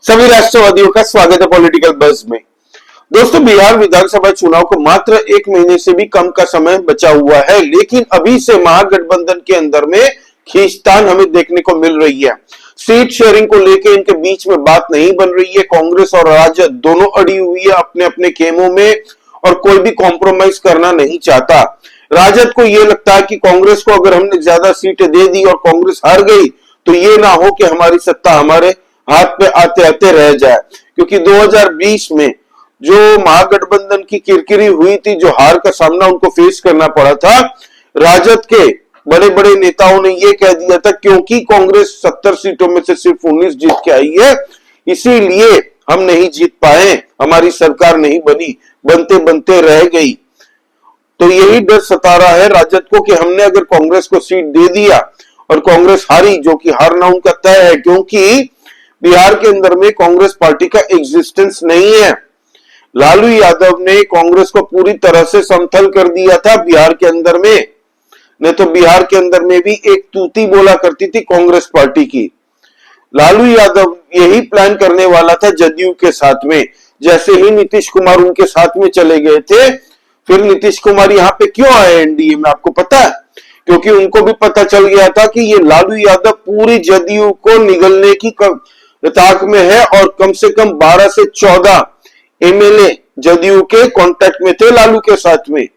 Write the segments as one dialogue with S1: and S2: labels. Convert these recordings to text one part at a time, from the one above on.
S1: सभी राष्ट्रवादियों का स्वागत है पॉलिटिकल बज़ में। दोस्तों, बिहार विधानसभा चुनाव को मात्र एक महीने से भी कम का समय बचा हुआ है, लेकिन अभी से महागठबंधन के अंदर में खींचतान हमें देखने को मिल रही है। सीट शेयरिंग को लेकर इनके बीच में बात नहीं बन रही है। कांग्रेस और राजद दोनों अड़ी हुई है अपने अपने खेमों में और कोई भी कॉम्प्रोमाइज करना नहीं चाहता। राजद को यह लगता है कि कांग्रेस को अगर हमने ज्यादा सीटें दे दी और कांग्रेस हार गई तो ये ना हो कि हमारी सत्ता हमारे हाथ पे आते आते रह जाए, क्योंकि 2020 में जो महागठबंधन की किरकिरी हुई थी, जो हार का सामना उनको फेस करना पड़ा था, राजद के बड़े बड़े नेताओं ने यह कह दिया था क्योंकि कांग्रेस 70 सीटों में से सिर्फ 19 जीत के आई है, इसीलिए हम नहीं जीत पाए, हमारी सरकार नहीं बनी, बनते बनते रह गई। तो यही डर सता रहा है राजद को कि हमने अगर कांग्रेस को सीट दे दिया और कांग्रेस हारी, जो कि हारना उनका तय है, क्योंकि बिहार के अंदर में कांग्रेस पार्टी का एग्जिस्टेंस नहीं है। लालू यादव ने कांग्रेस को पूरी तरह से समतल कर दिया था बिहार के अंदर में, नहीं तो बिहार के अंदर में भी एक तूती बोला करती थी कांग्रेस पार्टी की। लालू यादव यही प्लान करने वाला था जदयू के साथ में। जैसे ही नीतीश कुमार उनके साथ में चले गए थे, फिर नीतीश कुमार यहां पे क्यों आए एनडीए में, आपको पता है? क्योंकि उनको भी पता चल गया था कि ये लालू यादव पूरी जदयू को निगलने की ताक में है और कम से कम 12 से 14 एमएलए जदयू के कांटेक्ट में थे लालू के साथ में।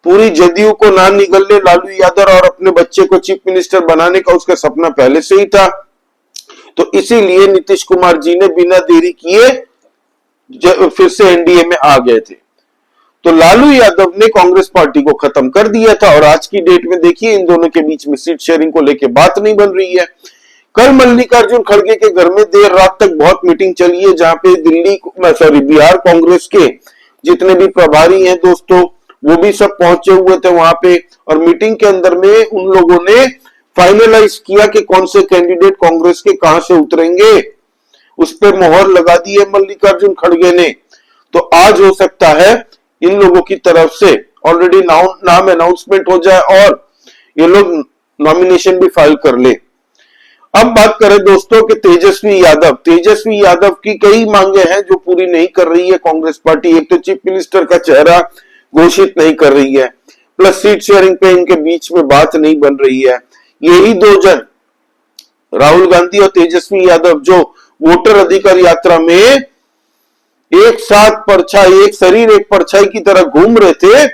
S1: पूरी जदयू को ना निगलने लालू यादव और अपने बच्चे को चीफ मिनिस्टर बनाने का उसका सपना पहले से ही था। तो इसीलिए नीतीश कुमार जी ने बिना देरी किए फिर से एनडीए में आ गए थे। तो लालू यादव ने कांग्रेस पार्टी को खत्म कर दिया था और आज की डेट में देखिए इन दोनों के बीच में सीट शेयरिंग को लेकर बात नहीं बन रही है। कल मल्लिकार्जुन खड़गे के घर में देर रात तक बहुत मीटिंग चली है, जहां पे बिहार कांग्रेस के जितने भी प्रभारी हैं दोस्तों, वो भी सब पहुंचे हुए थे वहां पे। और मीटिंग के अंदर में उन लोगों ने फाइनलाइज किया कि कौन से कैंडिडेट कांग्रेस के कहां से उतरेंगे, उस पर मोहर लगा दी है मल्लिकार्जुन खड़गे ने। तो आज हो सकता है इन लोगों की तरफ से ऑलरेडी नाम अनाउंसमेंट हो जाए और ये लोग नॉमिनेशन भी फाइल कर ले। अब बात करें दोस्तों कि तेजस्वी यादव की कई मांगे हैं जो पूरी नहीं कर रही है कांग्रेस पार्टी। एक तो चीफ मिनिस्टर का चेहरा घोषित नहीं कर रही है, प्लस सीट शेयरिंग पे इनके बीच में बात नहीं बन रही है। यही दो जन, राहुल गांधी और तेजस्वी यादव, जो वोटर अधिकार यात्रा में एक साथ परछाई, एक शरीर एक परछाई की तरह घूम रहे थे,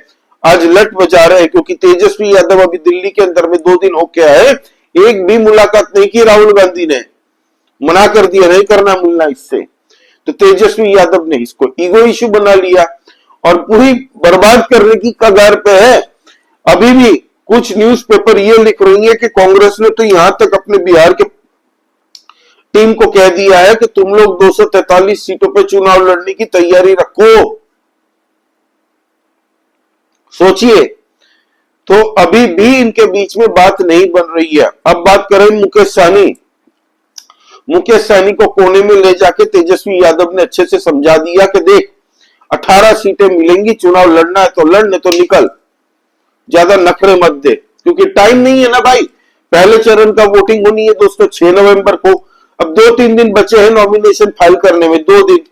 S1: आज लट बजा रहे हैं। क्योंकि तेजस्वी यादव अभी दिल्ली के अंदर में 2 दिन होके आए, एक भी मुलाकात नहीं की, राहुल गांधी ने मना कर दिया नहीं करना मिलना इससे। तो तेजस्वी यादव ने इसको ईगो इश्यू बना लिया और पूरी बर्बाद करने की कगार पे है। अभी भी कुछ न्यूज़पेपर ये लिख रही है कि कांग्रेस ने तो यहां तक अपने बिहार के टीम को कह दिया है कि तुम लोग 243 सीटों पर चुनाव लड़ने की तैयारी रखो। सोचिए, तो अभी भी इनके बीच में बात नहीं बन रही है। अब बात करें मुकेश सहनी को कोने में ले जाके तेजस्वी यादव ने अच्छे से समझा दिया कि देख 18 सीटें मिलेंगी, चुनाव लड़ना है तो लड़, नहीं तो निकल, ज्यादा नखरे मत दे, क्योंकि टाइम नहीं है ना भाई। पहले चरण का वोटिंग होनी है दोस्तों 6 नवंबर को। अब 2-3 दिन बचे हैं नॉमिनेशन फाइल करने में, 2 दिन।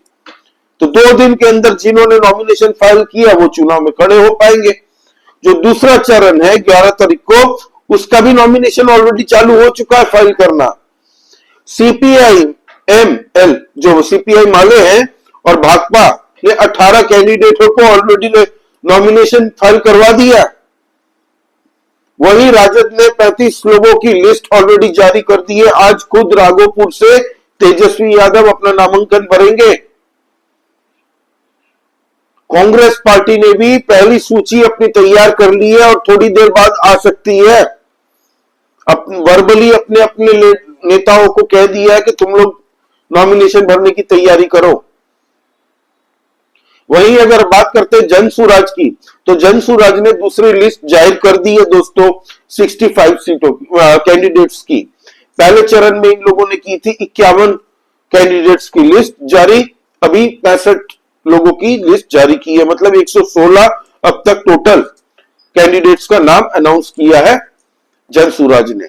S1: तो 2 दिन के अंदर जिन्होंने नॉमिनेशन फाइल किया वो चुनाव में खड़े हो पाएंगे। जो दूसरा चरण है 11 तारीख को, उसका भी नॉमिनेशन ऑलरेडी चालू हो चुका है फाइल करना। सीपीआई एमएल, जो सीपीआई माले हैं, और भाकपा ने 18 कैंडिडेटों को ऑलरेडी नॉमिनेशन फाइल करवा दिया। वहीं राजद ने 35 लोगों की लिस्ट ऑलरेडी जारी कर दी है। आज खुद राघोपुर से तेजस्वी यादव अपना नामांकन भरेंगे। कांग्रेस पार्टी ने भी पहली सूची अपनी तैयार कर ली है और थोड़ी देर बाद आ सकती है। वर्बली अपने अपने नेताओं को कह दिया है कि तुम लोग नॉमिनेशन भरने की तैयारी करो। वहीं अगर बात करते हैं जनसुराज की, तो जनसुराज ने दूसरी लिस्ट जाहिर कर दी है दोस्तों 65 सीटों कैंडिडेट्स की। पहले चरण में इन लोगों ने की थी 51 कैंडिडेट्स की लिस्ट जारी, अभी 65 लोगों की लिस्ट जारी की है, मतलब 116 अब तक टोटल कैंडिडेट्स का नाम अनाउंस किया है जनसुराज ने।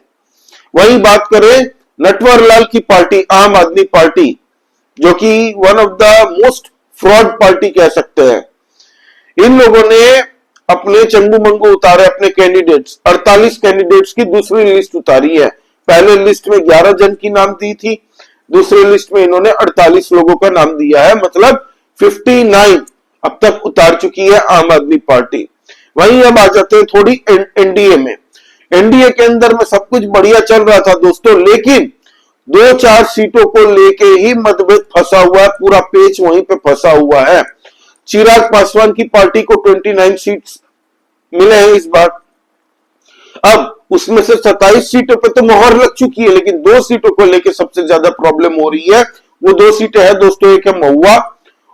S1: वहीं बात करें नटवर लाल की पार्टी आम आदमी पार्टी, जो कि one of the most fraud party कह सकते हैं। इन लोगों ने अपने चंगू मंगू उतारे, अपने कैंडिडेट्स, 48 कैंडिडेट्स की दूसरी लिस्ट उतारी है। पहले लिस्ट में 11 जन की नाम दी थी, दूसरी लिस्ट में इन्होंने 48 लोगों का नाम दिया है, मतलब 59 अब तक उतार चुकी है आम आदमी पार्टी। वहीं अब आ जाते हैं थोड़ी एनडीए में। एनडीए के अंदर में सब कुछ बढ़िया चल रहा था दोस्तों, लेकिन 2-4 सीटों को लेके ही मतभेद फंसा हुआ है, पूरा पेच वहीं पे फंसा हुआ है। चिराग पासवान की पार्टी को 29 सीट्स मिले हैं इस बार। अब उसमें से 27 सीटों पे तो मोहर लग चुकी है, लेकिन 2 सीटों को लेके सबसे ज्यादा प्रॉब्लम हो रही है। वो 2 सीटें हैं दोस्तों, एक है महुआ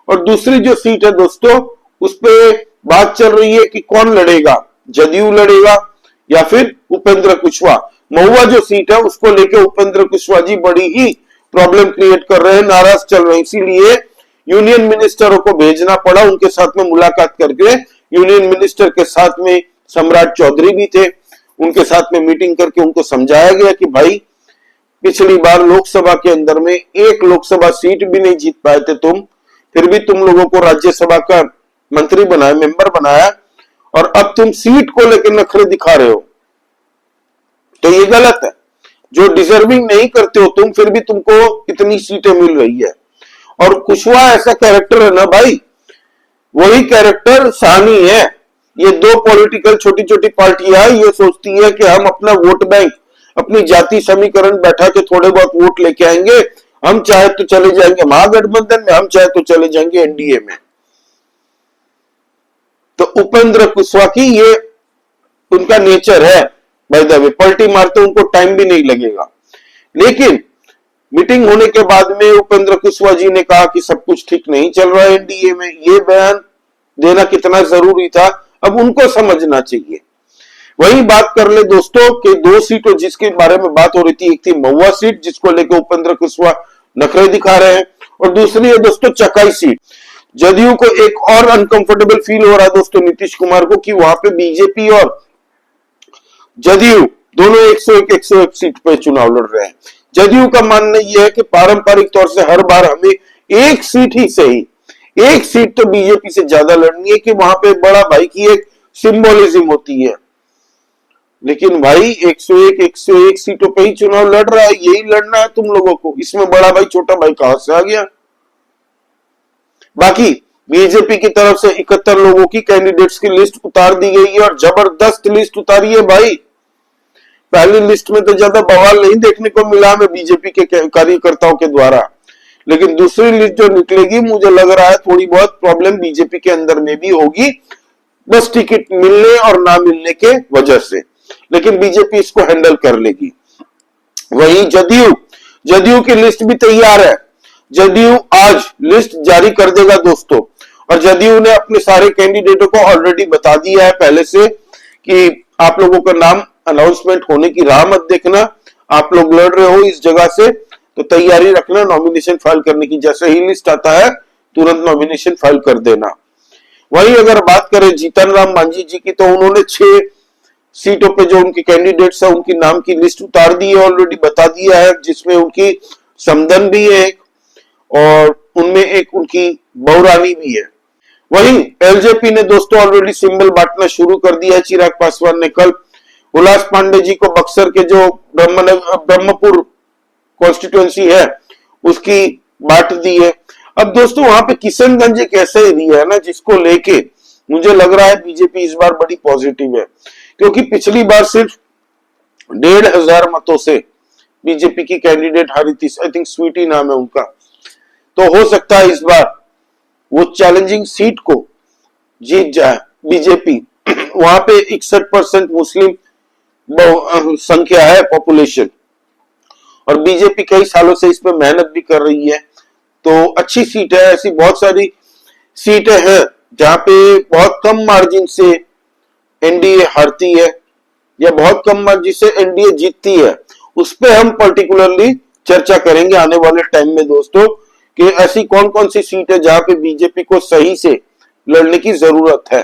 S1: और दूसरी जो सीट है दोस्तों उस पे बात चल रही है कि कौन लड़ेगा, जदयू लड़ेगा या फिर उपेंद्र कुशवाहा। महुआ जो सीट है उसको लेके उपेंद्र कुशवाहा जी बड़ी ही प्रॉब्लम क्रिएट कर रहे हैं, नाराज चल रहे हैं, इसीलिए यूनियन मिनिस्टरों को भेजना पड़ा। उनके साथ में मुलाकात करके यूनियन मिनिस्टर के साथ में सम्राट चौधरी भी थे, उनके साथ में मीटिंग करके उनको समझाया गया कि भाई पिछली बार लोकसभा के अंदर में एक लोकसभा सीट भी नहीं जीत पाए थे तुम, फिर भी तुम लोगों को राज्यसभा का मंत्री बनाया, मेंबर बनाया, और अब तुम सीट को लेकर नखरे दिखा रहे हो, तो ये गलत है। जो डिजर्विंग नहीं करते हो तुम, फिर भी तुमको इतनी सीटें मिल रही है। और कुशवाहा ऐसा कैरेक्टर है ना भाई, वही कैरेक्टर साहनी है। ये 2 पॉलिटिकल छोटी छोटी पार्टियां ये सोचती है कि हम अपना वोट बैंक, अपनी जाति समीकरण बैठा के थोड़े बहुत वोट लेके आएंगे, हम चाहे तो चले जाएंगे महागठबंधन में, हम चाहे तो चले जाएंगे एनडीए में। तो उपेंद्र कुशवाहा की ये उनका नेचर है। बाय द वे पलटी मारते उनको टाइम भी नहीं लगेगा। लेकिन मीटिंग होने के बाद में उपेंद्र कुशवाहा जी ने कहा कि सब कुछ ठीक नहीं चल रहा है एनडीए में। ये बयान देना कितना जरूरी था, अब उनको समझना चाहिए। वही बात कर ले दोस्तों कि 2 सीटों जिसके बारे में बात हो रही थी, एक थी महुआ सीट जिसको लेकर उपेंद्र कुशवाहा नखरे दिखा रहे हैं, और दूसरी है दोस्तों चकाई सीट। जदयू को एक और अनकंफर्टेबल फील हो रहा है दोस्तों नीतीश कुमार को कि वहां पे बीजेपी और जदयू दोनों 101 सीट पे चुनाव लड़ रहे हैं। जदयू का मानना यह है कि पारंपरिक तौर से हर बार हमें एक सीट ही सही, एक सीट तो बीजेपी से ज्यादा लड़नी है कि वहां पे बड़ा भाई की एक सिंबोलिज्म होती है। लेकिन भाई 101 सीटों पे ही चुनाव लड़ रहा है, यही लड़ना है तुम लोगों को, इसमें बड़ा भाई छोटा भाई कहां से आ गया। बाकी बीजेपी की तरफ से 71 लोगों की कैंडिडेट्स की लिस्ट उतार दी गई है और जबरदस्त लिस्ट उतारी है भाई। पहली लिस्ट में तो ज्यादा बवाल नहीं देखने को मिला हमें बीजेपी के कार्यकर्ताओं के द्वारा, लेकिन दूसरी लिस्ट जो निकलेगी मुझे लग रहा है थोड़ी बहुत प्रॉब्लम बीजेपी के अंदर में भी होगी, बस टिकट मिलने और ना मिलने के वजह से, लेकिन बीजेपी इसको हैंडल कर लेगी। वहीं जदयू की लिस्ट भी तैयार है। जदयू आज लिस्ट जारी कर देगा दोस्तों, और जदयू ने अपने सारे कैंडिडेटों को ऑलरेडी बता दिया है पहले से कि आप लोगों का नाम अनाउंसमेंट होने की राह मत देखना, आप लोग लड़ रहे हो इस जगह से तो तैयारी रखना नॉमिनेशन फाइल करने की, जैसे ही लिस्ट आता है तुरंत नॉमिनेशन फाइल कर देना। वहीं अगर बात करें जीतन राम मांझी जी की, तो उन्होंने 6 सीटों पे जो उनके कैंडिडेट्स है उनकी नाम की लिस्ट उतार दी है, ऑलरेडी बता दिया है, जिसमें उनकी समदन भी है और उनमें एक उनकी बहुरानी भी है। वहीं एलजेपी ने दोस्तों ऑलरेडी सिंबल बांटना शुरू कर दिया है। चिराग पासवान ने कल उल्लास पांडे जी को बक्सर के जो ब्रह्मपुर कॉन्स्टिट्यूएंसी है उसकी बांट दी है। अब दोस्तों वहां पे किशनगंज एक ऐसा एरिया है ना जिसको लेके मुझे लग रहा है बीजेपी इस बार बड़ी पॉजिटिव है, क्योंकि पिछली बार सिर्फ 1,500 मतों से बीजेपी की कैंडिडेट हारी थी, आई थिंक स्वीटी नाम है उनका। तो हो सकता है इस बार वो चैलेंजिंग सीट को जीत जाए बीजेपी। वहां पे 61% मुस्लिम संख्या है पॉपुलेशन, और बीजेपी कई सालों से इस पे मेहनत भी कर रही है, तो अच्छी सीट है। ऐसी बहुत सारी सीटें हैं जहां पे बहुत कम मार्जिन से एनडीए हारती है या बहुत कम मार्जिन से एनडीए जीतती है, उस पे हम पर्टिकुलरली चर्चा करेंगे आने वाले टाइम में दोस्तों कि ऐसी कौन कौन सी सीट है जहां पे बीजेपी को सही से लड़ने की जरूरत है।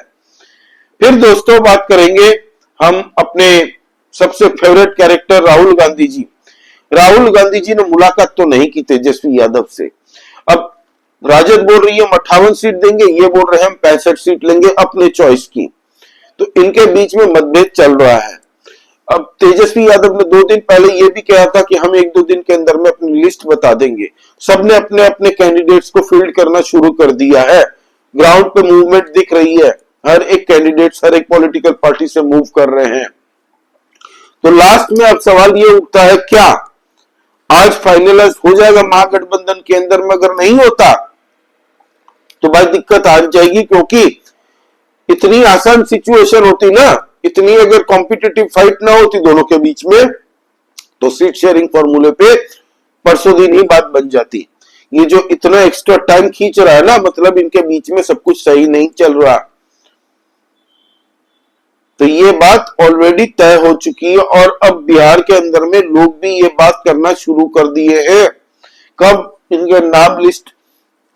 S1: फिर दोस्तों बात करेंगे हम अपने सबसे फेवरेट कैरेक्टर राहुल गांधी जी। राहुल गांधी जी ने मुलाकात तो नहीं की तेजस्वी यादव से। अब राजद बोल रही है हम 58 सीट देंगे, ये बोल रहे हैं हम 65 सीट लेंगे अपने चॉइस की। तो इनके बीच में मतभेद चल रहा है। अब तेजस्वी यादव ने 2 दिन पहले ये भी कहा था कि हम 1-2 दिन के अंदर में अपनी लिस्ट बता देंगे। सबने अपने अपने कैंडिडेट्स को फील्ड करना शुरू कर दिया है। ग्राउंड पे मूवमेंट दिख रही है, हर एक कैंडिडेट्स हर एक पॉलिटिकल पार्टी से मूव कर रहे हैं। तो लास्ट में अब सवाल ये उठता है, क्या आज फाइनलाइज हो जाएगा महागठबंधन के अंदर में? अगर नहीं होता तो भाई दिक्कत आ जाएगी, क्योंकि इतनी आसान सिचुएशन होती ना, इतनी अगर कॉम्पिटिटिव फाइट ना होती दोनों के बीच में, तो सीट शेयरिंग फॉर्मूले पे परसों दिन ही बात बन जाती। ये जो इतना एक्स्ट्रा टाइम खींच रहा है ना, मतलब इनके बीच में सब कुछ सही नहीं चल रहा। तो ये बात ऑलरेडी तय हो चुकी है और अब बिहार के अंदर में लोग भी ये बात करना शुरू कर दिए हैं। कब इनके नाम लिस्ट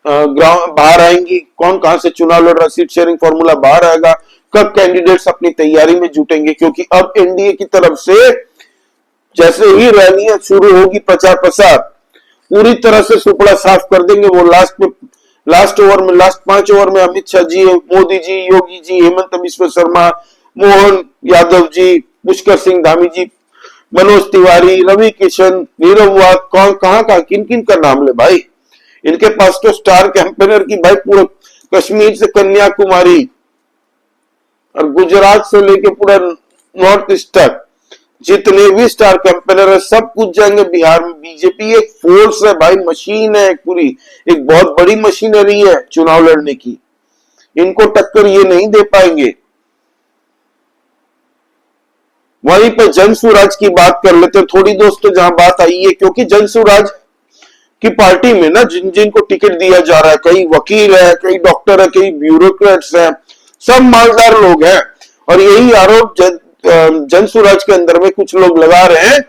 S1: बाहर आएंगी, कौन कहां से चुनाव लड़ रहा, सीट शेयरिंग फॉर्मूला बाहर आएगा, कब कैंडिडेट्स अपनी तैयारी में जुटेंगे, क्योंकि अब एनडीए की तरफ से जैसे ही रैलियां शुरू होगी, प्रचार प्रसार पूरी तरह से सुपड़ा साफ कर देंगे। वो लास्ट ओवर में, लास्ट 5 ओवर में अमित शाह जी, मोदी जी, योगी जी, हेमंत बिश्व शर्मा, मोहन यादव जी, पुष्कर सिंह धामी जी, मनोज तिवारी, रवि किशन, नीरव वाघ, कौन कहां का किन किन का नाम ले भाई। इनके पास तो स्टार कैंपेनर की भाई पूरे कश्मीर से कन्याकुमारी और गुजरात से लेके पूरा नॉर्थ ईस्ट तक जितने भी स्टार कैंपेनर है सब कुछ जाएंगे बिहार में। बीजेपी एक फोर्स है भाई, मशीन है, पूरी एक बहुत बड़ी मशीनरी है चुनाव लड़ने की। इनको टक्कर ये नहीं दे पाएंगे। वहीं पर जनसुराज की बात कर लेते हैं थोड़ी दोस्तों, जहां बात आई है, क्योंकि जनसुराज की पार्टी में ना जिन जिनको टिकट दिया जा रहा है, कई वकील है, कई डॉक्टर है, कई ब्यूरोक्रेट्स हैं, सब मालदार लोग हैं। और यही आरोप जनसुराज के अंदर में कुछ लोग लगा रहे हैं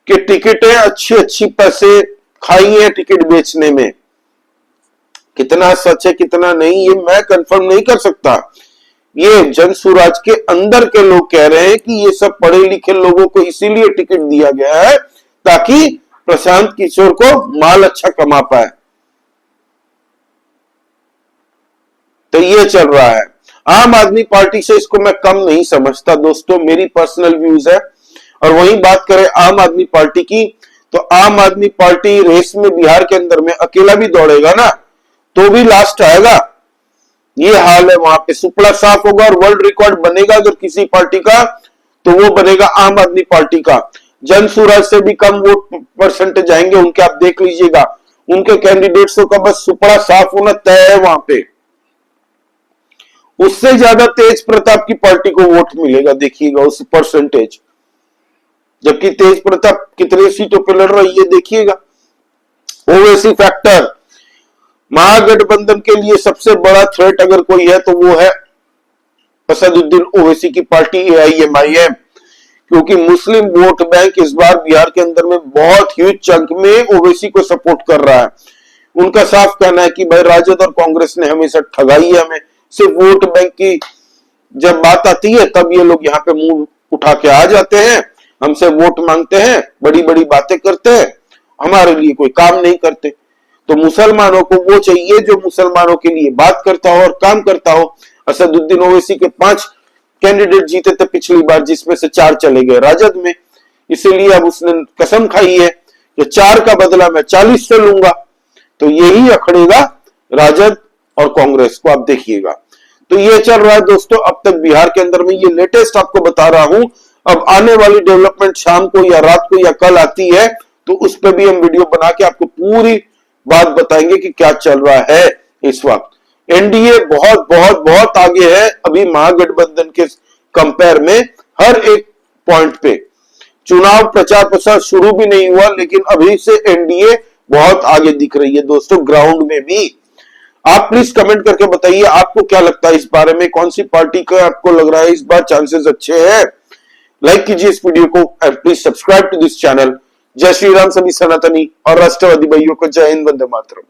S1: कि टिकटें अच्छी पैसे खाई है टिकट बेचने में। कितना सच है कितना नहीं ये मैं कंफर्म नहीं कर सकता। ये जनसुराज के अंदर के लोग कह रहे हैं कि ये सब पढ़े लिखे लोगों को इसीलिए टिकट दिया गया है ताकि प्रशांत किशोर को माल अच्छा कमा पाए। तो ये चल रहा है। आम आदमी पार्टी से इसको मैं कम नहीं समझता दोस्तों, मेरी पर्सनल व्यूज है। और वहीं बात करें आम आदमी पार्टी की, तो आम आदमी पार्टी रेस में बिहार के अंदर में अकेला भी दौड़ेगा ना तो भी लास्ट आएगा। ये हाल है, वहां पे सुपड़ा साफ होगा और वर्ल्ड रिकॉर्ड बनेगा अगर किसी पार्टी का, तो वो बनेगा आम आदमी पार्टी का। जनसुराज से भी कम वोट परसेंटेज आएंगे उनके, आप देख लीजिएगा। उनके कैंडिडेट्सों का बस सुपड़ा साफ होना तय है वहां पे। उससे ज्यादा तेज प्रताप की पार्टी को वोट मिलेगा, देखिएगा उस परसेंटेज। जबकि तेज प्रताप कितने सीटों पे लड़ रहा है ये देखिएगा। ओवैसी फैक्टर महागठबंधन के लिए सबसे बड़ा थ्रेट अगर कोई है तो वो है असदुद्दीन ओवैसी की पार्टी एआईएमआईएम, क्योंकि मुस्लिम वोट बैंक इस बार बिहार के अंदर में बहुत ह्यूज चंक में ओवैसी को सपोर्ट कर रहा है। उनका साफ कहना है कि भाई राजद और कांग्रेस ने हमेशा ठगाई है हमें, सिर्फ वोट बैंक की जब बात आती है तब ये लोग यहाँ पे मुंह उठा के आ जाते हैं, हमसे वोट मांगते हैं, बड़ी बड़ी बातें करते हैं, हमारे लिए कोई काम नहीं करते। तो मुसलमानों को वो चाहिए जो मुसलमानों के लिए बात करता हो और काम करता हो। असदुद्दीन ओवैसी के 5 कैंडिडेट जीते थे पिछली बार, जिसमें से 4 चले गए राजद में। इसीलिए अब उसने कसम खाई है कि 4 का बदला मैं 40 से लूंगा। तो यही अखड़ेगा राजद और कांग्रेस को, आप देखिएगा। तो ये चल रहा है दोस्तों अब तक बिहार के अंदर में, ये लेटेस्ट आपको बता रहा हूं। अब आने वाली डेवलपमेंट शाम को या रात को या कल आती है तो उस पर भी हम वीडियो बना के आपको पूरी बात बताएंगे कि क्या चल रहा है इस वक्त। एनडीए बहुत बहुत बहुत आगे है अभी महागठबंधन के कंपेयर में, हर एक पॉइंट पे। चुनाव प्रचार प्रसार शुरू भी नहीं हुआ लेकिन अभी से एनडीए बहुत आगे दिख रही है दोस्तों, ग्राउंड में भी। आप प्लीज कमेंट करके बताइए आपको क्या लगता है इस बारे में, कौन सी पार्टी का आपको लग रहा है इस बार चांसेस अच्छे हैं। लाइक कीजिए इस वीडियो को and please subscribe to this channel. जय श्री राम सभी सनातनी और राष्ट्रवादी भाइयों को जय हिंद, वंदे मातरम।